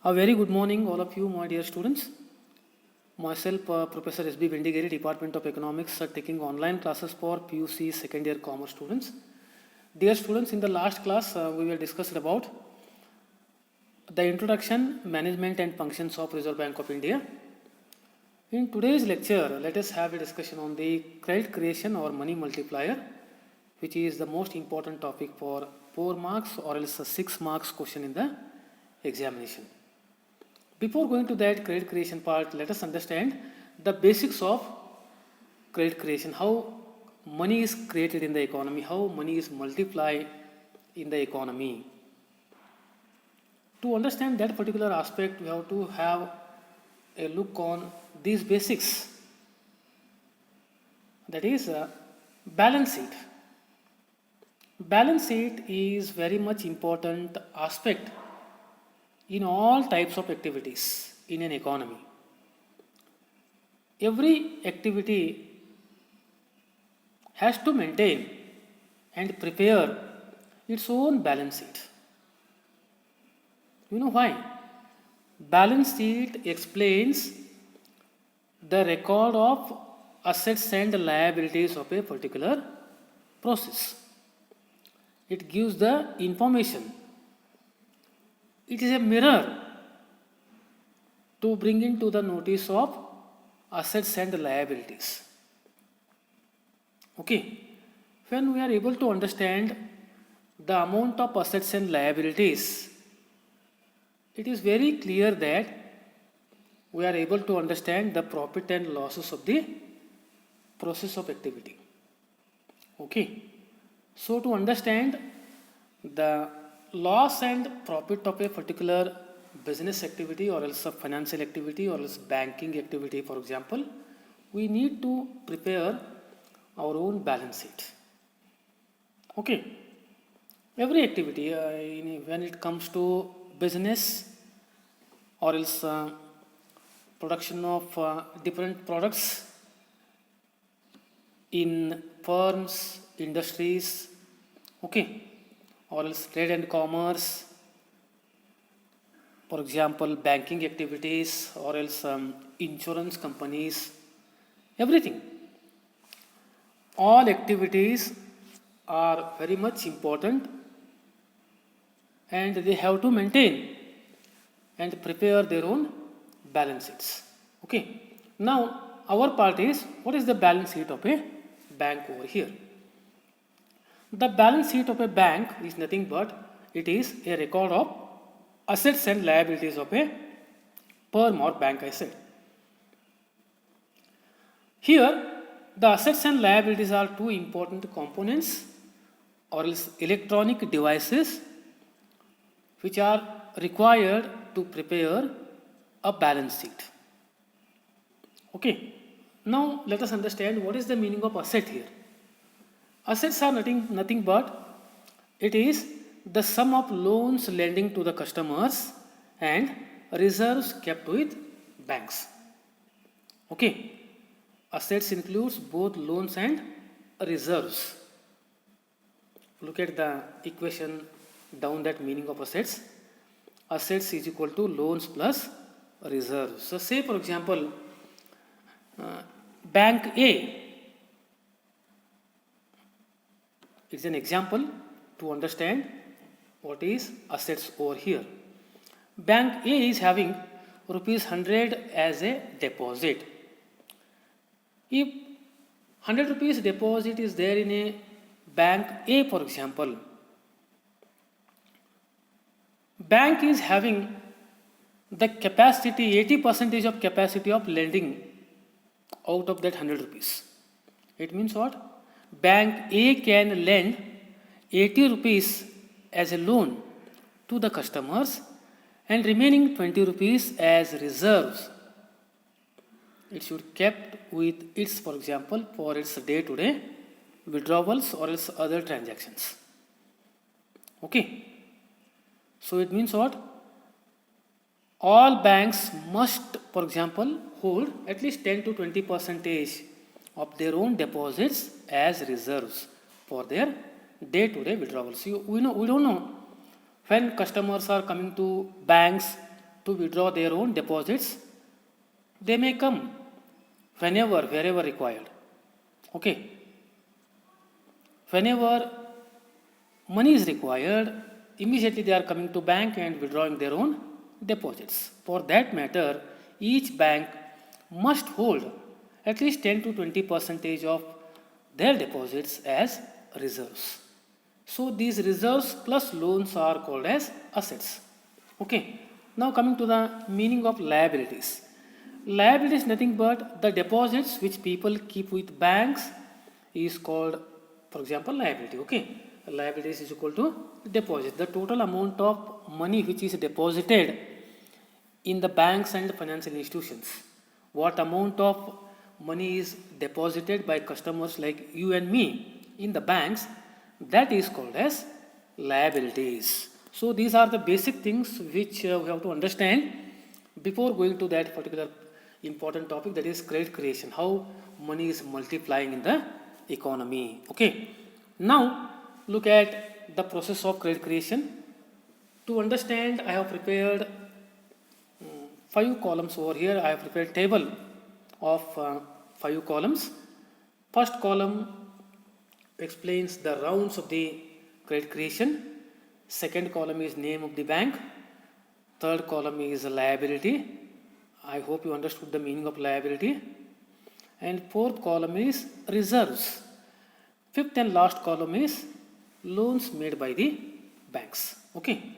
A very good morning, all of you, my dear students. Myself, Professor S. Bhendigeri, Department of Economics, taking online classes for PUC second year commerce students. Dear students, in the last class, we will discuss about the introduction, management, and functions of Reserve Bank of India. In today's lecture, let us have a discussion on the credit creation or money multiplier, which is the most important topic for 4 marks or else a 6 marks question in the examination. Before going to that credit creation part, let us understand the basics of credit creation, how money is created in the economy, how money is multiplied in the economy. To understand that particular aspect, we have to have a look on these basics. That is balance sheet. Balance sheet is very much important aspect in all types of activities in an economy. Every activity has to maintain and prepare its own balance sheet. You know why? Balance sheet explains the record of assets and liabilities of a particular process. It gives the information. It is a mirror to bring into the notice of assets and liabilities. Okay, when we are able to understand the amount of assets and liabilities, it is very clear that we are able to understand the profit and losses of the process of activity. Okay, so to understand the loss and profit of a particular business activity or else a financial activity or else banking activity, for example, we need to prepare our own balance sheet. Okay, every activity when it comes to business or else production of different products in firms, industries, okay, or else trade and commerce, for example, banking activities, or else insurance companies, everything. All activities are very much important and they have to maintain and prepare their own balance sheets. Okay. Now, our part is what is the balance sheet of a bank over here? The balance sheet of a bank is nothing but it is a record of assets and liabilities of a firm or bank, I said. Here, the assets and liabilities are two important components or else electronic devices which are required to prepare a balance sheet. Okay. Now, let us understand what is the meaning of asset here. Assets are nothing but it is the sum of loans lending to the customers and reserves kept with banks. Okay. Assets includes both loans and reserves. Look at the equation down that meaning of assets. Assets is equal to loans plus reserves. So say for example, Bank A. It's an example to understand what is assets over here. Bank A is having rupees 100 as a deposit. If 100 rupees deposit is there in a bank A, for example, bank is having the capacity, 80% of capacity of lending out of that 100 rupees. It means what? Bank A can lend 80 rupees as a loan to the customers and remaining 20 rupees as reserves. It should kept with its, for example, for its day-to-day withdrawals or else other transactions. Okay. So it means what? All banks must, for example, hold at least 10 to 20% of their own deposits as reserves for their day-to-day withdrawals. We don't know when customers are coming to banks to withdraw their own deposits, they may come whenever, wherever required. Okay. Whenever money is required, immediately they are coming to bank and withdrawing their own deposits. For that matter, each bank must hold at least 10 to 20% of their deposits as reserves. So these reserves plus loans are called as assets. Okay. Now coming to the meaning of liabilities. Liability is nothing but the deposits which people keep with banks is called, for example, liability. Okay. Liability is equal to deposit. The total amount of money which is deposited in the banks and financial institutions. What amount of money is deposited by customers like you and me in the banks, that is called as liabilities. So these are the basic things which we have to understand before going to that particular important topic, that is credit creation, how money is multiplying in the economy. Okay. Now look at the process of credit creation. To understand, I have prepared 5 columns over here. I have prepared table of 5 columns. First column explains the rounds of the credit creation. Second column is name of the bank. Third column is liability. I hope you understood the meaning of liability. And fourth column is reserves. Fifth and last column is loans made by the banks. Okay.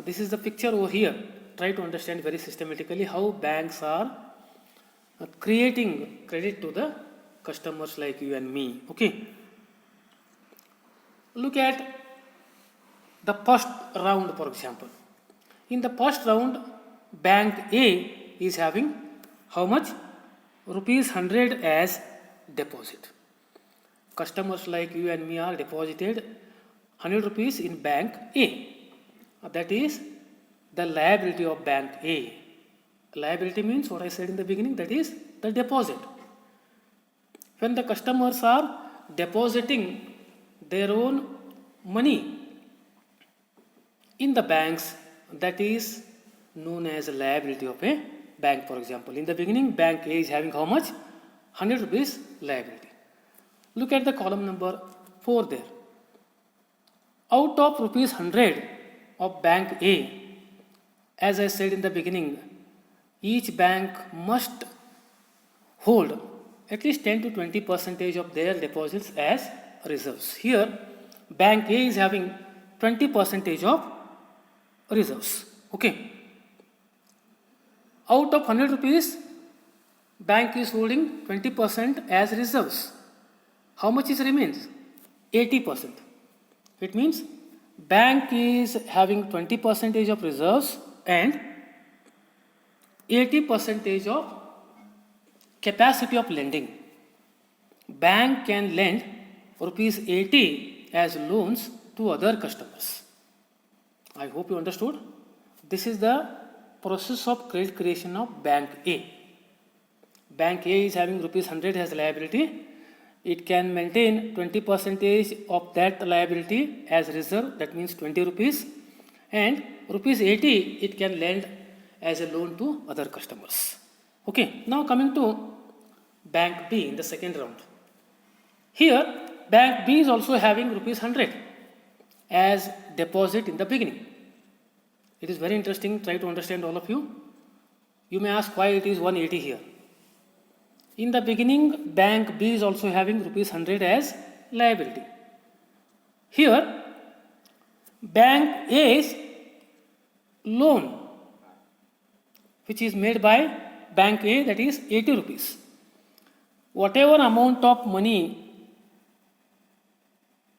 This is the picture over here. Try to understand very systematically how banks are creating credit to the customers like you and me. Okay. Look at the first round, for example. In the first round, bank A is having how much? Rupees 100 as deposit. Customers like you and me are deposited 100 rupees in bank A. That is the liability of bank A. Liability means what I said in the beginning, that is the deposit. When the customers are depositing their own money in the banks, that is known as a liability of a bank, for example. In the beginning, bank A is having how much? 100 rupees liability. Look at the column number 4 there. Out of rupees 100 of bank A, as I said in the beginning, each bank must hold at least 10 to 20% of their deposits as reserves. Here, bank A is having 20% of reserves. Okay. Out of 100 rupees, bank is holding 20% as reserves. How much is remains? 80%. It means bank is having 20% of reserves and 80% of capacity of lending. Bank can lend rupees 80 as loans to other customers. I hope you understood. This is the process of credit creation of bank A. Bank A is having rupees 100 as liability. It can maintain 20% of that liability as reserve, that means 20 rupees, and rupees 80 it can lend as a loan to other customers. Okay, now coming to bank B in the second round. Here, bank B is also having rupees 100 as deposit in the beginning. It is very interesting, try to understand all of you. You may ask why it is 180 here. In the beginning, bank B is also having rupees 100 as liability. Here, bank A's loan, which is made by bank A, that is 80 rupees. Whatever amount of money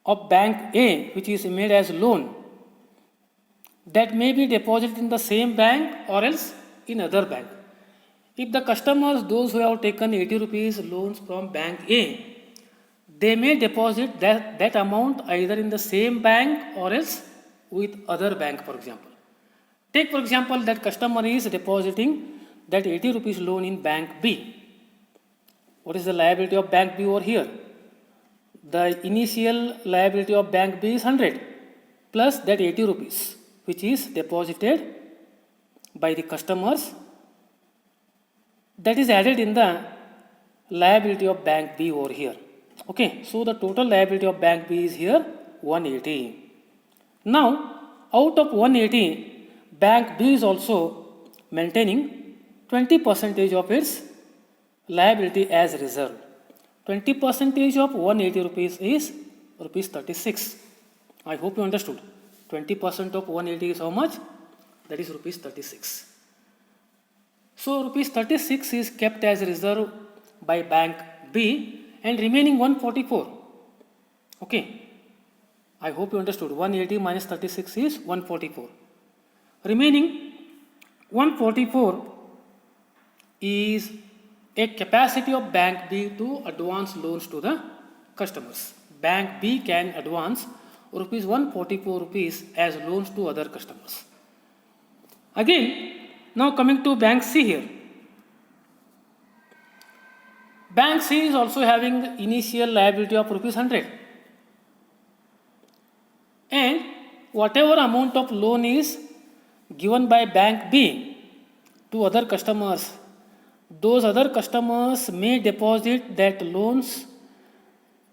of bank A, which is made as loan, that may be deposited in the same bank or else in other bank. If the customers, those who have taken 80 rupees loans from bank A, they may deposit that amount either in the same bank or else with other bank, for example. Take for example that customer is depositing that 80 rupees loan in bank B. What is the liability of bank B over here? The initial liability of bank B is 100 plus that 80 rupees which is deposited by the customers that is added in the liability of bank B over here. Okay, so the total liability of bank B is here 180. Now, out of 180, bank B is also maintaining 20% of its liability as reserve. 20% of 180 rupees is rupees 36. I hope you understood. 20% of 180 is how much? That is rupees 36. So rupees 36 is kept as reserve by bank B and remaining 144. Okay. I hope you understood. 180 minus 36 is 144. Remaining 144 is a capacity of bank B to advance loans to the customers. Bank B can advance rupees 144 rupees as loans to other customers. Again, now coming to bank C here. Bank C is also having initial liability of rupees 100. And whatever amount of loan is given by bank B to other customers, those other customers may deposit that loans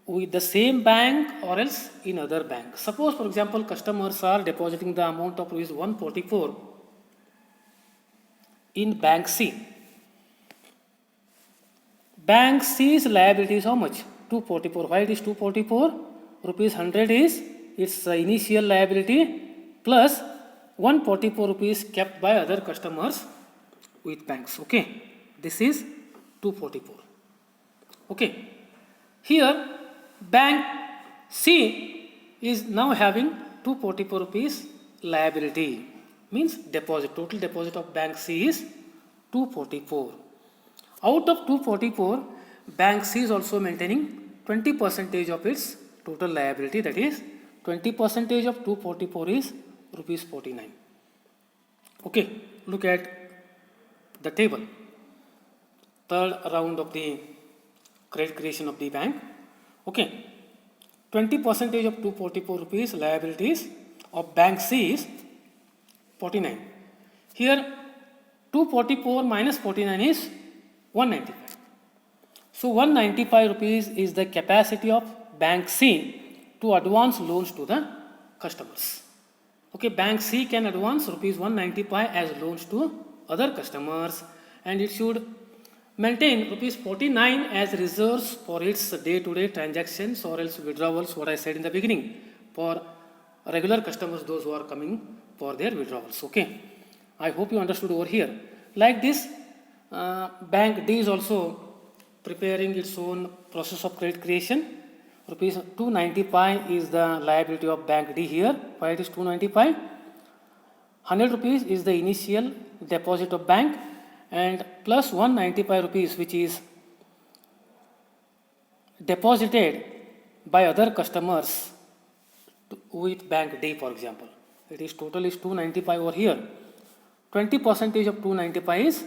with the same bank or else in other bank. Suppose, for example, customers are depositing the amount of rupees 144 in bank C. Bank C's liability is how much? 244. Why it is 244? Rupees 100 is its initial liability plus 144 rupees kept by other customers with banks. Okay, this is 244. Okay, here bank C is now having 244 rupees liability, means deposit. Total deposit of bank C is 244. Out of 244, bank C is also maintaining 20% of its total liability, that is 20% of 244 is rupees 49. Okay, look at the table. Third round of the credit creation of the bank. Okay, 20% of 244 rupees liabilities of bank C is 49. Here 244 minus 49 is 195. So 195 rupees is the capacity of bank C to advance loans to the customers. Okay, bank C can advance rupees 195 as loans to other customers, and it should maintain rupees 49 as reserves for its day-to-day transactions or else withdrawals, what I said in the beginning, for regular customers, those who are coming for their withdrawals. Okay, I hope you understood over here. Like this, bank D is also preparing its own process of credit creation. Rupees 295 is the liability of bank D here. Why it is 295? 100 rupees is the initial deposit of bank and plus 195 rupees which is deposited by other customers with bank D, for example. It is total is 295 over here. 20% of 295 is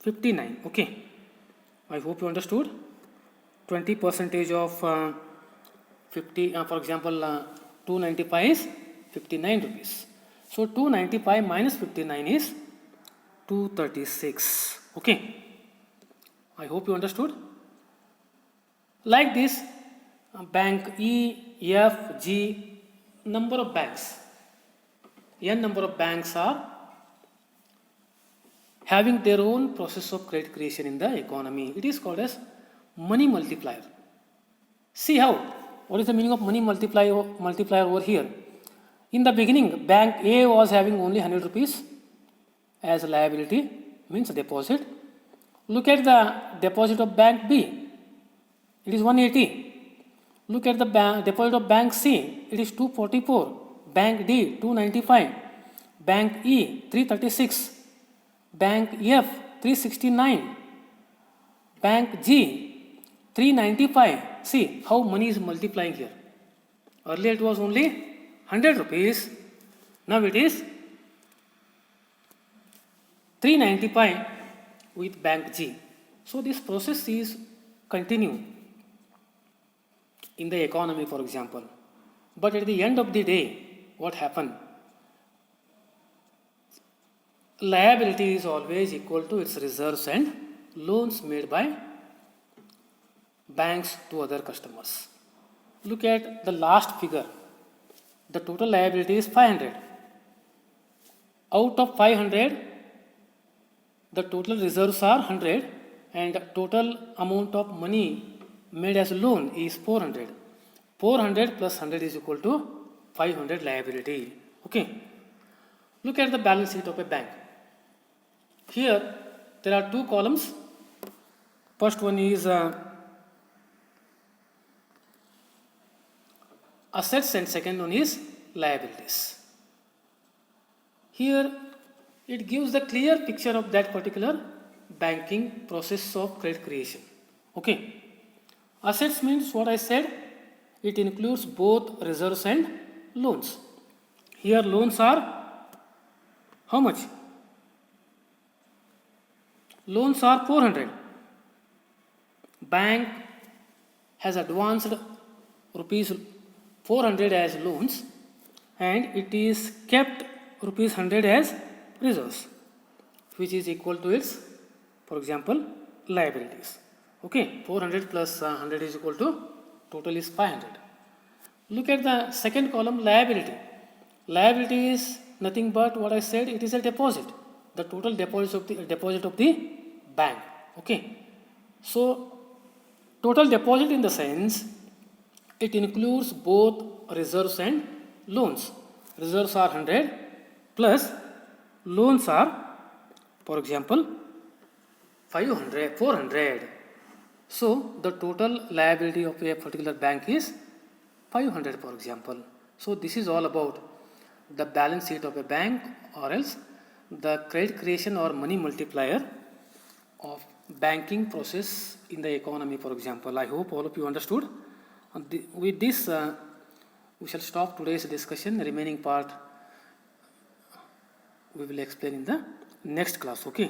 59. Okay, I hope you understood. 20% of 50, for example, 295 is 59 rupees. So 295 minus 59 is 236. Okay, I hope you understood. Like this, bank E, F, G, number of banks, n number of banks are having their own process of credit creation in the economy. It is called as money multiplier. See how, what is the meaning of money multiplier over here? In the beginning, bank A was having only 100 rupees as liability, means deposit. Look at the deposit of bank B, it is 180. Look at the deposit of bank C, it is 244. Bank D, 295. Bank E, 336. Bank F, 369. Bank G, 395. See how money is multiplying here. Earlier it was only 100 rupees. Now it is 395 with bank G. So this process is continuing in the economy, for example. But at the end of the day, what happened? liability is always equal to its reserves and loans made by banks to other customers. Look at the last figure. The total liability is 500. Out of 500, the total reserves are 100 and total amount of money made as a loan is 400. 400 plus 100 is equal to 500 liability. Okay. Look at the balance sheet of a bank. Here there are two columns. First one is assets and second one is liabilities. Here it gives the clear picture of that particular banking process of credit creation. Okay. Assets means what I said, it includes both reserves and loans. Here loans are how much? Loans are 400. Bank has advanced rupees 400 as loans and it is kept rupees 100 as reserves, which is equal to its, for example, liabilities. Okay, 400 plus 100 is equal to total is 500. Look at the second column, liability. Liability is nothing but what I said, it is a deposit. The total deposit of the bank. Okay. So total deposit in the sense it includes both reserves and loans. Reserves are 100 plus loans are, for example, 400. So the total liability of a particular bank is 500, for example. So this is all about the balance sheet of a bank, or else the credit creation or money multiplier of banking process in the economy, for example. I hope all of you understood. With this, we shall stop today's discussion. The remaining part we will explain in the next class. Okay.